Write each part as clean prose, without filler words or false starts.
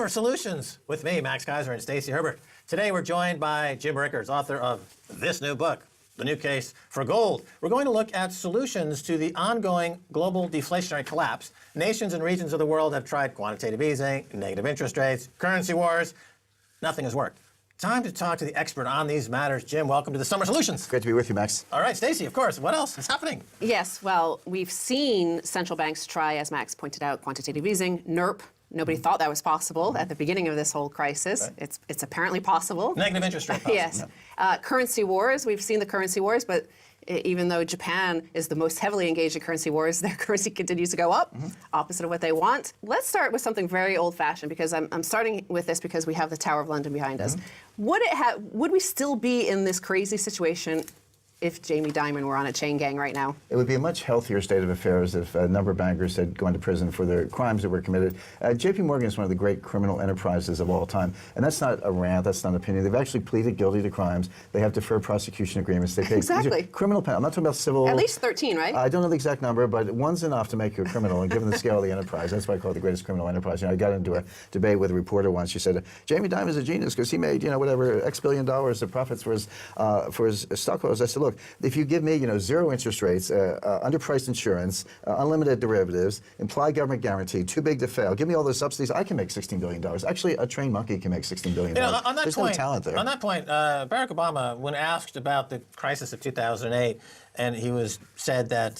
Summer Solutions with me, Max Kaiser, and Stacy Herbert. Today we're joined by Jim Rickards, author of this new book, The New Case for Gold. We're going to look at solutions to the ongoing global deflationary collapse. Nations and regions of the world have tried quantitative easing, negative interest rates, currency wars. Nothing has worked. Time to talk to the expert on these matters. Jim, welcome to the Summer Solutions. Great to be with you, Max. All right, Stacy, of course. What else is happening? Yes, well, we've seen central banks try, as Max pointed out, quantitative easing, NIRP. Nobody thought that was possible at the beginning of this whole crisis. Right. It's apparently possible. Negative interest rate policy. Yes. Currency wars, we've seen the currency wars, but even though Japan is the most heavily engaged in currency wars, their currency continues to go up, opposite of what they want. Let's start with something very old-fashioned, because I'm starting with this because we have the Tower of London behind us. Would we still be in this crazy situation if Jamie Dimon were on a chain gang right now? It would be a much healthier state of affairs if a number of bankers had gone to prison for their crimes that were committed. JP Morgan is one of the great criminal enterprises of all time. And that's not a rant, that's not an opinion. They've actually pleaded guilty to crimes. They have deferred prosecution agreements. They pay Exactly. criminal penalty. I'm not talking about civil. At least 13, right? I don't know the exact number, but one's enough to make you a criminal. And given the scale of the enterprise, that's why I call it the greatest criminal enterprise. You know, I got into a debate with a reporter once. She said, Jamie Dimon is a genius because he made, whatever, X billion dollars of profits for his stockholders. I said, look, if you give me, zero interest rates, underpriced insurance, unlimited derivatives, implied government guarantee, too big to fail. Give me all those subsidies. I can make $16 billion. Actually, a trained monkey can make $16 billion. There's no talent there. On that point, Barack Obama, when asked about the crisis of 2008, and he said that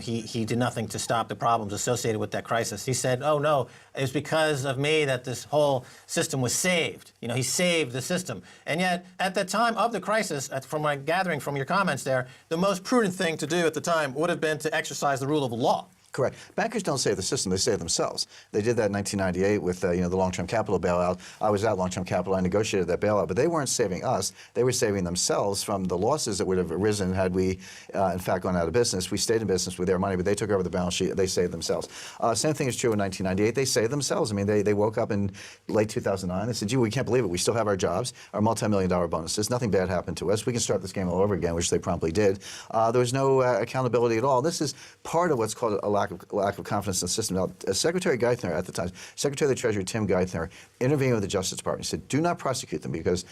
he did nothing to stop the problems associated with that crisis. He said, "Oh no, it was because of me that this whole system was saved. He saved the system." And yet, at the time of the crisis, from my gathering from your comments there, the most prudent thing to do at the time would have been to exercise the rule of law. Correct. Bankers don't save the system, they save themselves. They did that in 1998 with the long-term capital bailout. I was at long-term capital, I negotiated that bailout, but they weren't saving us. They were saving themselves from the losses that would have arisen had we, in fact, gone out of business. We stayed in business with their money, but they took over the balance sheet, they saved themselves. Same thing is true in 1998. They saved themselves. I mean, they woke up in late 2009. They said, gee, we can't believe it. We still have our jobs, our multi-million-dollar bonuses. Nothing bad happened to us. We can start this game all over again, which they promptly did. There was no accountability at all. This is part of what's called a lack of confidence in the system. Now, Secretary Geithner at the time, Secretary of the Treasury Tim Geithner, intervened with the Justice Department. He said, do not prosecute them because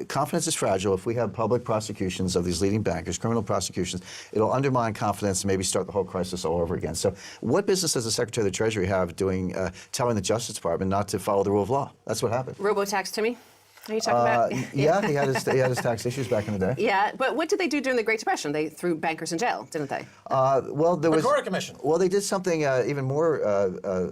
confidence is fragile. If we have public prosecutions of these leading bankers, criminal prosecutions, it'll undermine confidence and maybe start the whole crisis all over again. So what business does the Secretary of the Treasury have doing, telling the Justice Department not to follow the rule of law? That's what happened. Robo-tax, Timmy? Are you talking about? Yeah, he had his tax issues back in the day. Yeah, but what did they do during the Great Depression? They threw bankers in jail, didn't they? Well, there was Pecora Commission. Well, they did something even more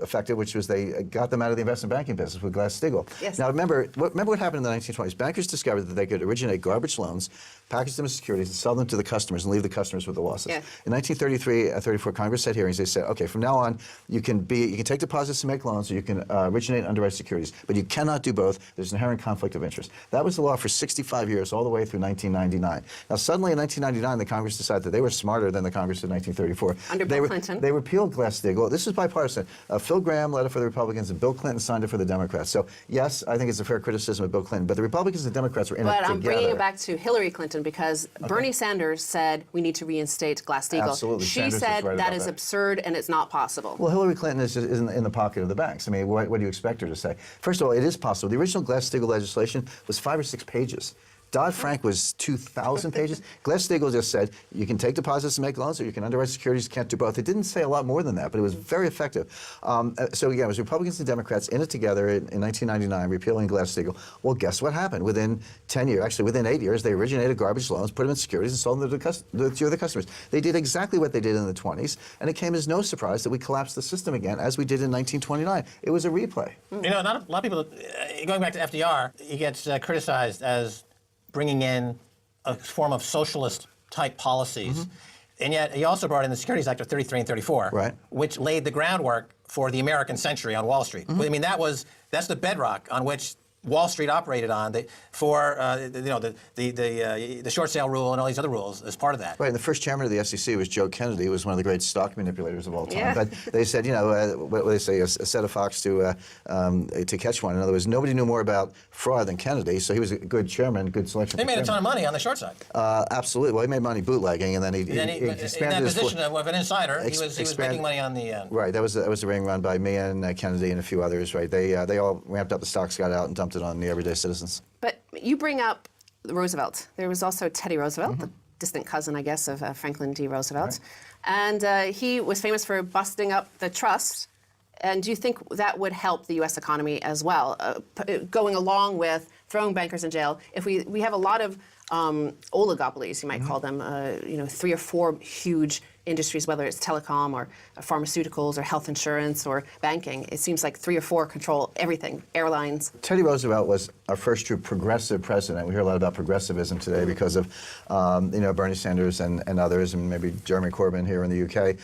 effective, which was they got them out of the investment banking business with Glass-Steagall. Yes. Now, remember what happened in the 1920s? Bankers discovered that they could originate garbage loans, package them as securities, and sell them to the customers and leave the customers with the losses. Yeah. In 1933-34, Congress had hearings. They said, okay, from now on, you can take deposits and make loans, or you can originate and underwrite securities, but you cannot do both. There's an inherent conflict of interest. That was the law for 65 years, all the way through 1999. Now, suddenly in 1999, the Congress decided that they were smarter than the Congress of 1934. Under Bill Clinton. They repealed Glass-Steagall. This was bipartisan. Phil Gramm led it for the Republicans, and Bill Clinton signed it for the Democrats. So, yes, I think it's a fair criticism of Bill Clinton, but the Republicans and Democrats were in it together. But I'm bringing it back to Hillary Clinton because Bernie Sanders said we need to reinstate Glass-Steagall. Absolutely. She Sanders said was right that about is that. absurd and it's not possible. Well, Hillary Clinton is in the pocket of the banks. I mean, what do you expect her to say? First of all, it is possible. The original Glass-Steagall legislation was 5 or 6 pages. Dodd-Frank was 2,000 pages. Glass-Steagall just said you can take deposits and make loans, or you can underwrite securities. Can't do both. It didn't say a lot more than that, but it was very effective. So again, it was Republicans and Democrats in it together in 1999, repealing Glass-Steagall. Well, guess what happened? Within 10 years, actually within 8 years, they originated garbage loans, put them in securities, and sold them to the customers. They did exactly what they did in the 20s, and it came as no surprise that we collapsed the system again, as we did in 1929. It was a replay. Not a lot of people, going back to FDR, he gets criticized as bringing in a form of socialist-type policies. And yet he also brought in the Securities Act of 33 and 34, right, which laid the groundwork for the American century on Wall Street. I mean, that's the bedrock on which Wall Street operated on for the short sale rule and all these other rules as part of that. Right, and the first chairman of the SEC was Joe Kennedy, who was one of the great stock manipulators of all time. Yeah. But they said, what they say, a set of fox to catch one. In other words, nobody knew more about fraud than Kennedy, so he was a good chairman, good selection. He made a ton of money on the short side. Absolutely. Well, he made money bootlegging, and then he in expanded that his position of an insider, he was expand- making money on the. Right, that was a ring run by me and Kennedy and a few others. Right, they all ramped up the stocks, got out, and dumped it on the everyday citizens. But you bring up Roosevelt. There was also Teddy Roosevelt, the distant cousin, I guess, of Franklin D. Roosevelt. Right. And he was famous for busting up the trust. And do you think that would help the U.S. economy as well, going along with throwing bankers in jail? If we have a lot of oligopolies, you might call them, 3 or 4 huge industries, whether it's telecom or pharmaceuticals or health insurance or banking. It seems like 3 or 4 control everything, airlines. Teddy Roosevelt was our first true progressive president. We hear a lot about progressivism today because of Bernie Sanders and others, and maybe Jeremy Corbyn here in the UK.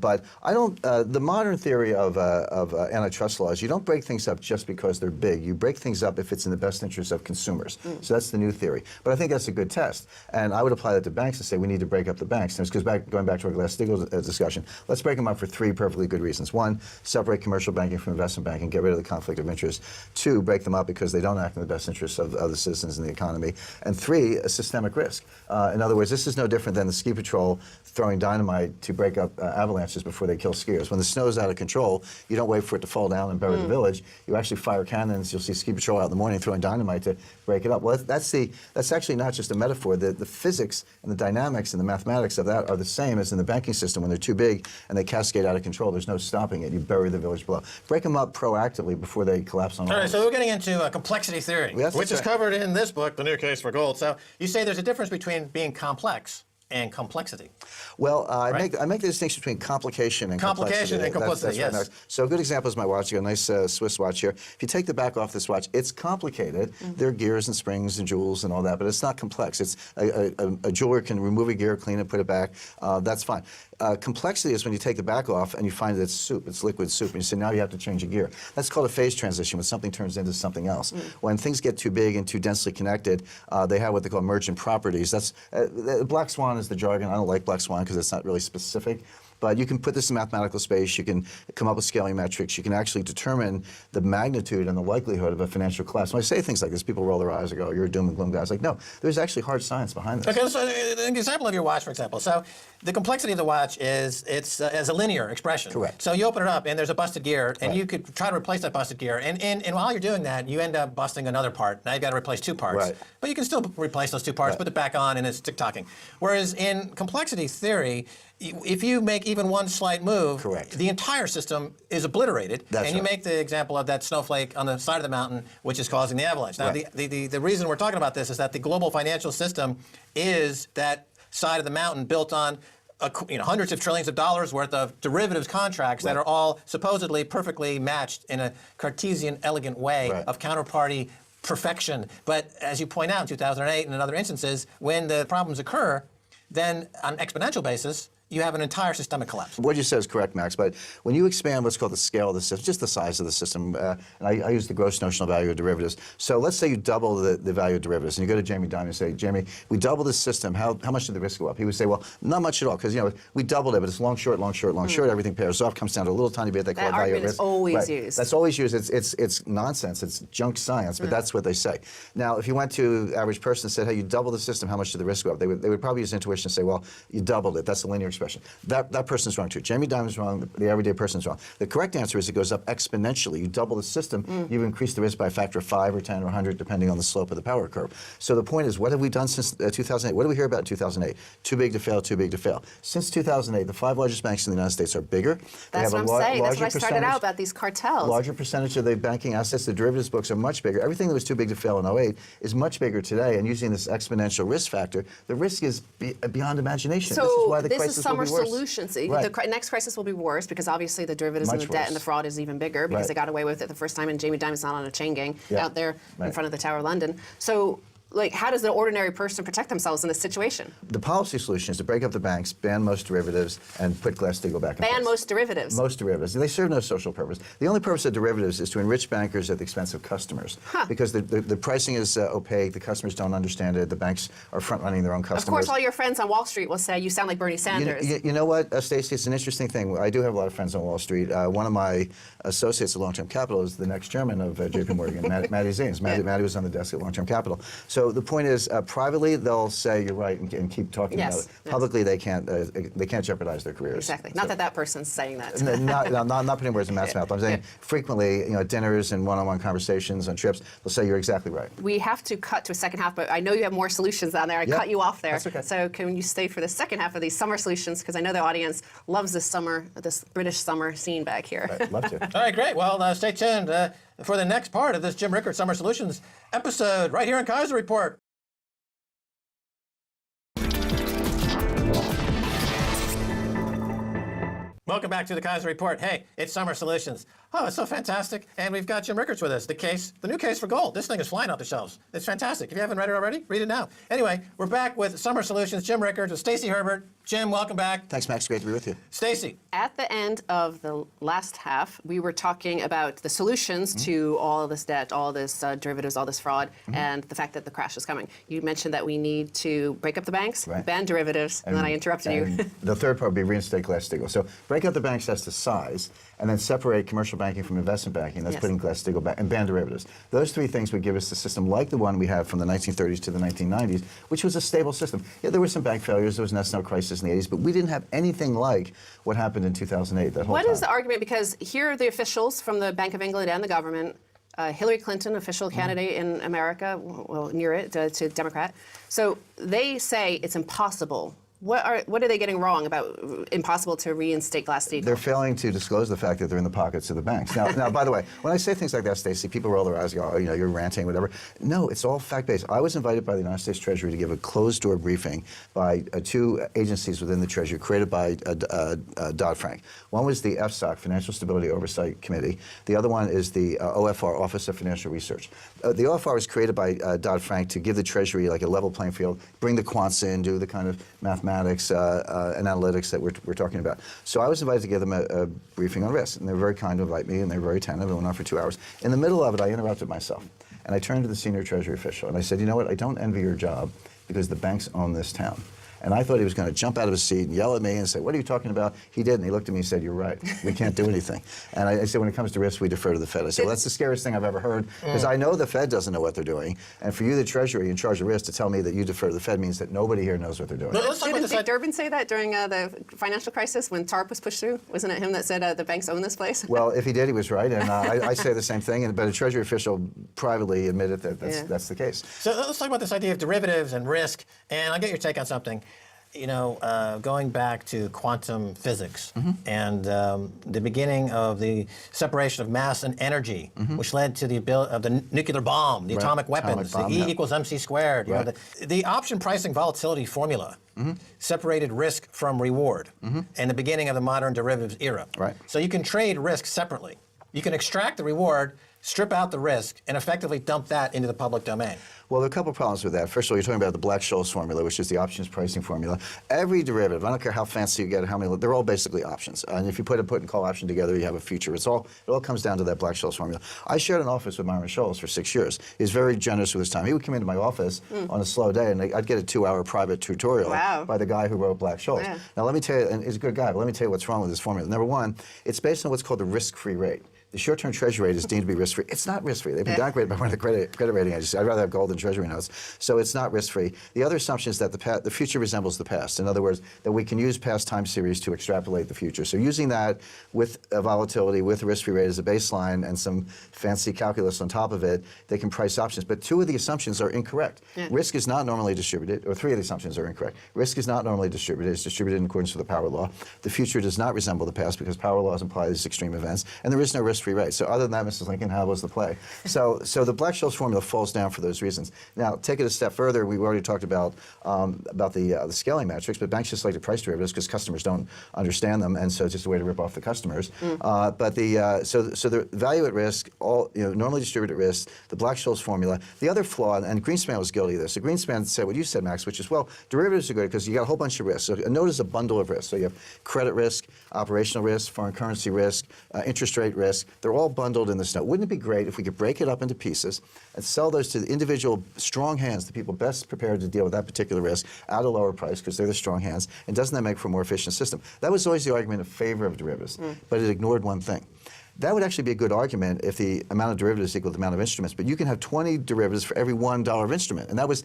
But I don't. The modern theory of antitrust laws, you don't break things up just because they're big. You break things up if it's in the best interest of consumers. So that's the new theory. But I think that's a good test, and I would apply that to banks and say we need to break up the banks. And it's going back to our Glass-Steagall discussion. Let's break them up for 3 perfectly good reasons. 1, separate commercial banking from investment banking, get rid of the conflict of interest. 2, break them up because they don't act in the best interests of the citizens and the economy. And 3, a systemic risk. In other words, this is no different than the ski patrol throwing dynamite to break up avalanches before they kill skiers. When the snow's out of control, you don't wait for it to fall down and bury the village. You actually fire cannons. You'll see ski patrol out in the morning throwing dynamite to break it up. Well, that's actually not just a metaphor. The physics and the dynamics and the mathematics of that are the same as in the banking system. When they're too big and they cascade out of control, there's no stopping it. You bury the village below. Break them up proactively before they collapse on all. All right, of us. so we're getting into complexity theory, Yes, which is that's right. covered in this book, The New Case for Gold. So you say there's a difference between being complex and complexity. Well, I Right? make the distinction between complication and Complication complexity. and complexity, That's yes. right. So a good example is my watch. I got a nice Swiss watch here. If you take the back off this watch, it's complicated. There are gears and springs and jewels and all that, but it's not complex. It's a jeweler can remove a gear, clean it, put it back. That's fine. Complexity is when you take the back off and you find that it's soup, it's liquid soup, and you say now you have to change a gear. That's called a phase transition, when something turns into something else. When things get too big and too densely connected, they have what they call emergent properties. That's black swan is the jargon. I don't like black swan because it's not really specific. But you can put this in mathematical space. You can come up with scaling metrics. You can actually determine the magnitude and the likelihood of a financial collapse. When I say things like this, people roll their eyes and go, "You're a doom and gloom guy." It's like, no, there's actually hard science behind this. Okay, so an example of your watch, for example. So the complexity of the watch is it's as a linear expression. Correct. So you open it up and there's a busted gear, and you could try to replace that busted gear. And while you're doing that, you end up busting another part. Now you've got to replace 2 parts. Right. But you can still replace those 2 parts, Right. put it back on, and it's tick-tocking. Whereas in complexity theory, if you make even one slight move, Correct. the entire system is obliterated. That's and you right. make the example of that snowflake on the side of the mountain, which is causing the avalanche. Now, Right. the reason we're talking about this is that the global financial system is that side of the mountain built on hundreds of trillions of dollars worth of derivatives contracts that are all supposedly perfectly matched in a Cartesian, elegant way Right. of counterparty perfection. But as you point out, in 2008 and in other instances, when the problems occur, then on an exponential basis, you have an entire systemic collapse. What you said is correct, Max, but when you expand what's called the scale of the system, just the size of the system, and I use the gross notional value of derivatives. So let's say you double the value of derivatives, and you go to Jamie Dimon and say, Jamie, we double this system, how much did the risk go up? He would say, well, not much at all, because we doubled it, but it's long, short, long, short, long, short, everything pairs off, comes down to a little tiny bit they call That it value at argument is risk. always Right. used. That's always used. It's nonsense. It's junk science, but that's what they say. Now, if you went to the average person and said, hey, you double the system, how much did the risk go up? They would probably use intuition and say, well, you doubled it. That's a linear expression. That person's wrong too. Jamie Dimon's wrong. The everyday person's wrong. The correct answer is it goes up exponentially. You double the system, you've increased the risk by a factor of 5 or 10 or 100, depending on the slope of the power curve. So the point is, what have we done since 2008? What do we hear about in 2008? Too big to fail, too big to fail. Since 2008, the 5 largest banks in the United States are bigger. That's what I'm saying. That's what I started percentage- out about these cartels. Larger percentage of the banking assets, the derivatives books are much bigger. Everything that was too big to fail in 2008 is much bigger today. And using this exponential risk factor, the risk is beyond imagination. So this is why the this crisis is summer will be worse. solutions. Right. The next crisis will be worse because obviously the derivatives and Much the debt worse. and the fraud is even bigger because Right. they got away with it the first time, and Jamie Dimon's not on a chain gang Yeah. out there in Right. front of the Tower of London. So like, how does the ordinary person protect themselves in this situation? The policy solution is to break up the banks, ban most derivatives, and put Glass-Steagall back in place. Ban most derivatives. Most derivatives. They serve no social purpose. The only purpose of derivatives is to enrich bankers at the expense of customers. Because the pricing is opaque, the customers don't understand it, the banks are front-running their own customers. Of course, all your friends on Wall Street will say you sound like Bernie Sanders. You know what, Stacey, it's an interesting thing. I do have a lot of friends on Wall Street. One of my associates at Long-Term Capital is the next chairman of JP Morgan, Matty Zanes. Matty was on the desk at Long-Term Capital. So the point is, privately, they'll say you're right and keep talking about it. Publicly, they can't jeopardize their careers. Exactly. Not that person's saying that. Not putting words in Matt's mouth. I'm saying frequently, at dinners and one-on-one conversations on trips, they'll say you're exactly right. We have to cut to a second half, but I know you have more solutions down there. I cut you off there. That's okay. So can you stay for the second half of these summer solutions? Because I know the audience loves this summer, this British summer scene back here. I'd love to. All right, great. Well, stay tuned for the next part of this Jim Rickards Summer Solutions episode right here on Kaiser Report. Welcome back to the Kaiser Report. Hey, it's Summer Solutions. Oh, it's so fantastic. And we've got Jim Rickards with us. The new case for gold. This thing is flying off the shelves. It's fantastic. If you haven't read it already, read it now. Anyway, we're back with Summer Solutions. Jim Rickards with Stacey Herbert. Jim, welcome back. Thanks, Max. Great to be with you. Stacey. At the end of the last half, we were talking about the solutions to all this debt, all this derivatives, all this fraud, and the fact that the crash is coming. You mentioned that we need to break up the banks, ban derivatives, and then I interrupted you. The third part would be reinstate Glass-Steagall. So break up the banks as to size, and then separate commercial banking from investment banking. That's putting Glass-Steagall back, and ban derivatives. Those three things would give us a system like the one we have from the 1930s to the 1990s, which was a stable system. Yeah, there were some bank failures. There was an S&L crisis in the 80s, but we didn't have anything like what happened in 2008. That whole What time. is the argument? Because here are the officials from the Bank of England and the government. Hillary Clinton, official candidate in America, well, near it, to Democrat. So they say it's impossible. What are they getting wrong about impossible to reinstate Glass-Steagall? They're failing to disclose the fact that they're in the pockets of the banks. Now, by the way, when I say things like that, Stacey, people roll their eyes and go, oh, you're ranting, whatever. No, it's all fact-based. I was invited by the United States Treasury to give a closed-door briefing by two agencies within the Treasury created by Dodd-Frank. One was the FSOC, Financial Stability Oversight Committee. The other one is the OFR, Office of Financial Research. The OFR was created by Dodd-Frank to give the Treasury like a level playing field, bring the quants in, do the kind of mathematics and analytics that we're talking about. So I was invited to give them a briefing on risk, and they were very kind to invite me, and they were very attentive. It went on for 2 hours. In the middle of it, I interrupted myself, and I turned to the senior Treasury official, and I said, you know what, I don't envy your job because the banks own this town. And I thought he was going to jump out of his seat and yell at me and say, what are you talking about? He didn't. He looked at me and said, you're right. We can't do anything. And I said, when it comes to risk, we defer to the Fed. I said, well, that's the scariest thing I've ever heard, because I know the Fed doesn't know what they're doing. And for you, the Treasury, in charge of risk, to tell me that you defer to the Fed means that nobody here knows what they're doing. Let's talk about Didn't this Dick idea. Durbin say that during the financial crisis when TARP was pushed through? Wasn't it him that said the banks own this place? Well, if he did, he was right. And I say the same thing. But a Treasury official privately admitted that that's the case. So let's talk about this idea of derivatives and risk, and I'll get your take on something. You know, going back to quantum physics and the beginning of the separation of mass and energy, which led to the ability of the nuclear bomb, the atomic weapons, Atomic bomb, the E equals MC squared. You know, the option pricing volatility formula separated risk from reward and the beginning of the modern derivatives era. Right. So you can trade risk separately. You can extract the reward, strip out the risk, and effectively dump that into the public domain. Well, there are a couple of problems with that. First of all, you're talking about the Black-Scholes formula, which is the options pricing formula. Every derivative, I don't care how fancy you get, how many, they're all basically options. And if you put a put and call option together, you have a future. It all comes down to that Black-Scholes formula. I shared an office with Myron Scholes for 6 years. He's very generous with his time. He would come into my office on a slow day, and I'd get a 2-hour private tutorial by the guy who wrote Black-Scholes. Yeah. Now, let me tell you, and he's a good guy, but let me tell you what's wrong with this formula. Number one, it's based on what's called the risk-free rate. The short-term Treasury rate is deemed to be risk-free. It's not risk-free. They've been downgraded by one of the credit rating agencies. I'd rather have gold than Treasury notes. So it's not risk-free. The other assumption is that the future resembles the past. In other words, that we can use past time series to extrapolate the future. So using that with volatility, with risk-free rate as a baseline and some fancy calculus on top of it, they can price options. But 2 of the assumptions are incorrect. Risk is not normally distributed, or 3 of the assumptions are incorrect. Risk is not normally distributed. It's distributed in accordance with the power law. The future does not resemble the past because power laws imply these extreme events. And there is no risk risk-free rate. So other than that, Mrs. Lincoln, how was the play? So the Black-Scholes formula falls down for those reasons. Now, take it a step further. We already talked about the scaling metrics, but banks just like to price derivatives because customers don't understand them, and so it's just a way to rip off the customers. But so the value at risk, normally distributed risk, the Black-Scholes formula. The other flaw, and Greenspan was guilty of this. So Greenspan said what you said, Max, which is, well, derivatives are good because you got a whole bunch of risks. So a note is a bundle of risks. So you have credit risk, operational risk, foreign currency risk, interest rate risk. They're all bundled in this note. Wouldn't it be great if we could break it up into pieces and sell those to the individual strong hands, the people best prepared to deal with that particular risk at a lower price because they're the strong hands? And doesn't that make for a more efficient system? That was always the argument in favor of derivatives, but it ignored one thing. That would actually be a good argument if the amount of derivatives equal the amount of instruments, but you can have 20 derivatives for every $1 of instrument. And that was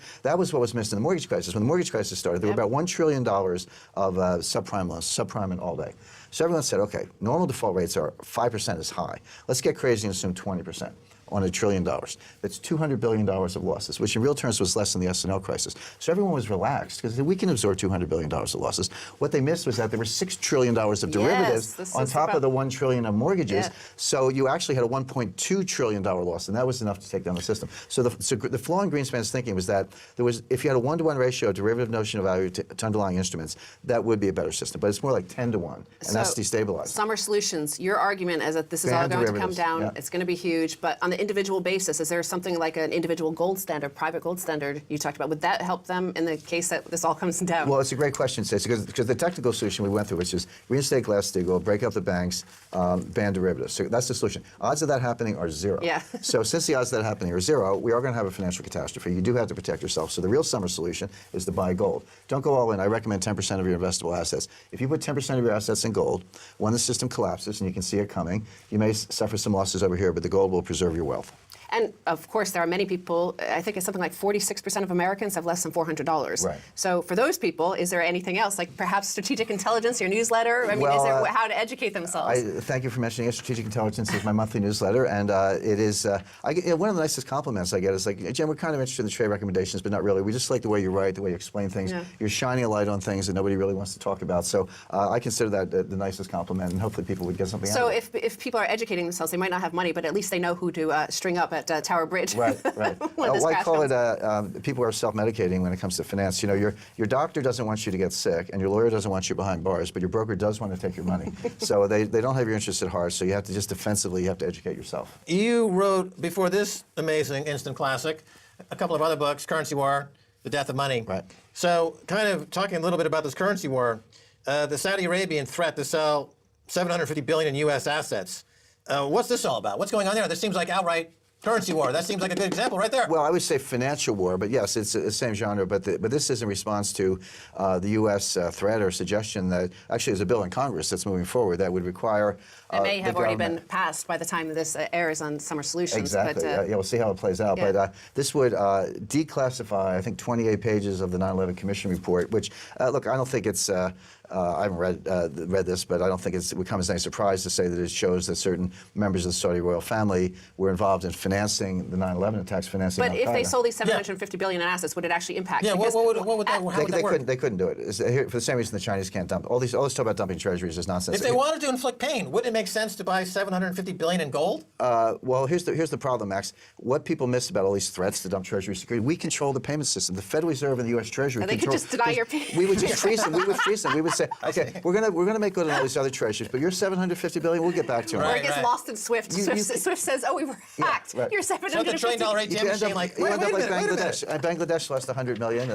what was missed in the mortgage crisis. When the mortgage crisis started, there were about $1 trillion of subprime loans, subprime and all day. So everyone said, okay, normal default rates are 5% is high. Let's get crazy and assume 20% on $1 trillion. That's $200 billion of losses, which in real terms was less than the S&L crisis. So everyone was relaxed because we can absorb $200 billion of losses. What they missed was that there were $6 trillion of derivatives on top of the $1 trillion of mortgages. Yeah. So you actually had a $1.2 trillion loss, and that was enough to take down the system. So the flaw in Greenspan's thinking was that if you had a 1-to-1 ratio of derivative notional value to underlying instruments, that would be a better system. But it's more like 10-to-1, and that's destabilized. Summer Solutions, your argument is that this is all going to come down. Yeah. It's going to be huge, but on the individual basis, is there something like an individual gold standard, private gold standard you talked about? Would that help them in the case that this all comes down? Well, it's a great question, Stacey, because the technical solution we went through, which is reinstate Glass-Steagall, break up the banks, ban derivatives. So that's the solution. Odds of that happening are zero. Yeah. So since the odds of that happening are zero, we are going to have a financial catastrophe. You do have to protect yourself. So the real summer solution is to buy gold. Don't go all in. I recommend 10% of your investable assets. If you put 10% of your assets in gold, when the system collapses, and you can see it coming, you may suffer some losses over here, but the gold will preserve your wealth. And of course, there are many people, I think it's something like 46% of Americans have less than $400. Right. So for those people, is there anything else, like perhaps strategic intelligence, your newsletter? I mean, is there how to educate themselves? Thank you for mentioning it. Strategic Intelligence is my monthly newsletter, and it is, one of the nicest compliments I get is like, Jen, we're kind of interested in the trade recommendations, but not really. We just like the way you write, the way you explain things. Yeah. You're shining a light on things that nobody really wants to talk about. So I consider that the nicest compliment, and hopefully people would get something out of it. So if people are educating themselves, they might not have money, but at least they know who to string up at Tower Bridge. Right. I call it people are self-medicating when it comes to finance. You know, your doctor doesn't want you to get sick, and your lawyer doesn't want you behind bars, but your broker does want to take your money. So they don't have your interest at heart, so you have to just defensively, you have to educate yourself. You wrote, before this amazing instant classic, a couple of other books, Currency War, The Death of Money. Right. So kind of talking a little bit about this currency war, the Saudi Arabian threat to sell $750 billion in U.S. assets. What's this all about? What's going on there? This seems like outright currency war. That seems like a good example right there. Well, I would say financial war, but yes, it's the same genre. But this is in response to the U.S. Threat or suggestion that actually there's a bill in Congress that's moving forward that would require. It may have already been passed by the time this airs on Summer Solutions. Exactly. But, we'll see how it plays out. Yeah. But this would declassify, I think, 28 pages of the 9/11 Commission report. Which, look, I don't think it's. I haven't read this, but I don't think it would come as any surprise to say that it shows that certain members of the Saudi royal family were involved in financing the 9/11 attacks, financing But Al-Qaeda. if they sold these $750 billion in assets, would it actually impact? Yeah, because how would that work? They couldn't do it. For the same reason the Chinese can't dump. All this talk about dumping treasuries is nonsense. If they wanted to inflict pain, wouldn't it make sense to buy $750 billion in gold? Well, here's the problem, Max. What people miss about all these threats to dump Treasury security, we control the payment system. The Federal Reserve and the U.S. Treasury and they could just deny your payment. We would just freeze them. We would freeze them. We would say, okay, we're gonna make good on all these other treasuries, but your $750 billion, we'll get back to them. Or it gets lost in SWIFT. SWIFT says, oh, we were hacked. Yeah, right. Your $750 billion. So the $1 trillion ATM machine, you end up like Bangladesh. Bangladesh lost $100 million.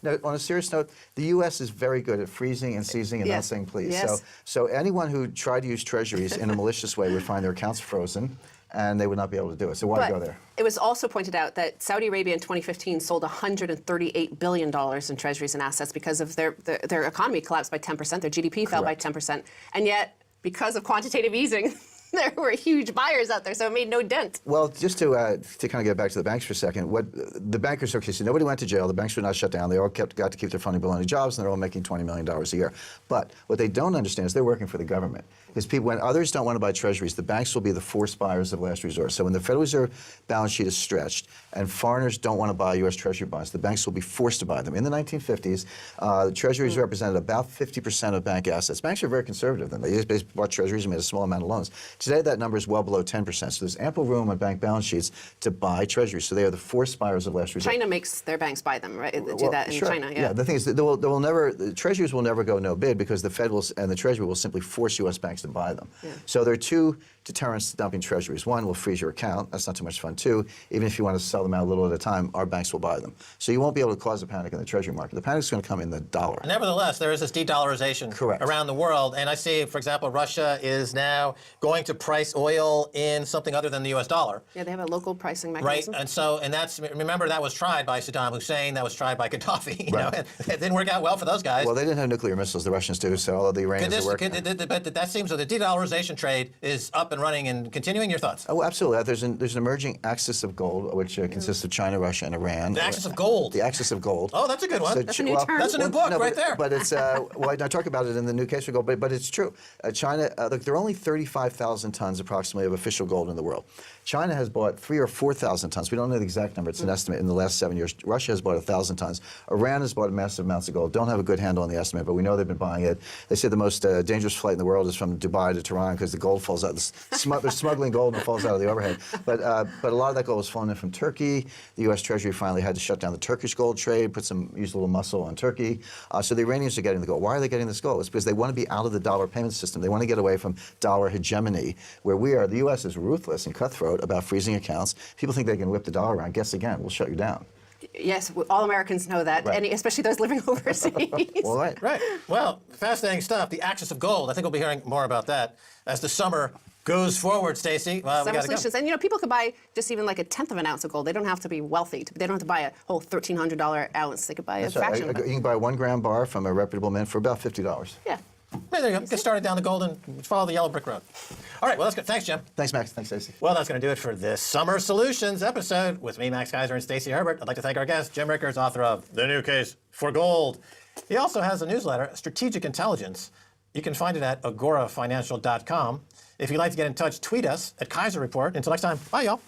Now, on a serious note, the U.S. is very good at freezing and seizing and not saying please. Yes. So anyone who tried to use treasuries in a malicious way would find their accounts frozen, and they would not be able to do it. So why go there? It was also pointed out that Saudi Arabia in 2015 sold $138 billion in treasuries and assets because of their economy collapsed by 10%, their GDP fell by 10%, and yet because of quantitative easing, there were huge buyers out there, so it made no dent. Well, just to kind of get back to the banks for a second, what the bankers, okay, so nobody went to jail, the banks were not shut down, they all got to keep their funding below any jobs, and they're all making $20 million a year. But what they don't understand is they're working for the government. Because when others don't want to buy treasuries, the banks will be the forced buyers of last resort. So when the Federal Reserve balance sheet is stretched and foreigners don't want to buy U.S. Treasury bonds, the banks will be forced to buy them. In the 1950s, the treasuries represented about 50% of bank assets. Banks are very conservative then. They just bought treasuries and made a small amount of loans. Today, that number is well below 10%. So there's ample room on bank balance sheets to buy treasuries. So they are the forced buyers of last resort. China makes their banks buy them, right? They do Well, that in sure. China. Yeah. The thing is that the treasuries will never go no bid because the Fed and the Treasury will simply force U.S. banks to buy them. Yeah. So there are two deterrents to dumping treasuries. One will freeze your account. That's not too much fun. Two, even if you want to sell them out a little at a time, our banks will buy them. So you won't be able to cause a panic in the treasury market. The panic is going to come in the dollar. Nevertheless, there is this de-dollarization Correct. around the world, and I see, for example, Russia is now going to price oil in something other than the U.S. dollar. Yeah, they have a local pricing Right, mechanism. and that's, remember, that was tried by Saddam Hussein, that was tried by Gaddafi. You know, Right. it didn't work out well for those guys. Well, they didn't have nuclear missiles. The Russians do. So all of the Iranians are working. But that seems that the de-dollarization trade is up and running and continuing. Your thoughts? Oh, absolutely. There's an emerging axis of gold, which consists of China, Russia, and Iran. The axis of gold. The axis of gold. Oh, that's a good one. So That's a new term. That's a new book no, right but, there. But it's, well, I talk about it in the new case for gold, but it's true. China, look, there are only 35,000 tons approximately of official gold in the world. China has bought 3,000 or 4,000 tons. We don't know the exact number. It's an estimate in the last 7 years. Russia has bought 1,000 tons. Iran has bought massive amounts of gold. Don't have a good handle on the estimate, but we know they've been buying it. They say the most dangerous flight in the world is from Dubai to Tehran because the gold falls out. They're smuggling gold and it falls out of the overhead. But a lot of that gold was flown in from Turkey. The U.S. Treasury finally had to shut down the Turkish gold trade, use a little muscle on Turkey. So the Iranians are getting the gold. Why are they getting this gold? It's because they want to be out of the dollar payment system. They want to get away from dollar hegemony, where we are. The U.S. is ruthless and cutthroat about freezing accounts. People think they can whip the dollar around. Guess again, we'll shut you down. Yes, all Americans know that, Right. and especially those living overseas. Well, right. Right. Well, fascinating stuff. The axis of gold. I think we'll be hearing more about that as the summer goes forward, Stacey. Well, we Summer gotta go. solutions. And people could buy just even like a tenth of an ounce of gold. They don't have to be wealthy. They don't have to buy a whole $1,300 ounce. They could buy a That's right. fraction of You it. can buy a 1 gram bar from a reputable mint for about $50. Yeah. Hey, there you go. Get started down the gold and follow the yellow brick road. All right. Well, that's good. Thanks, Jim. Thanks, Max. Thanks, Stacey. Well, that's going to do it for this Summer Solutions episode with me, Max Kaiser, and Stacey Herbert. I'd like to thank our guest, Jim Rickers, author of The New Case for Gold. He also has a newsletter, Strategic Intelligence. You can find it at agorafinancial.com. If you'd like to get in touch, tweet us at Kaiser Report. Until next time, bye, y'all.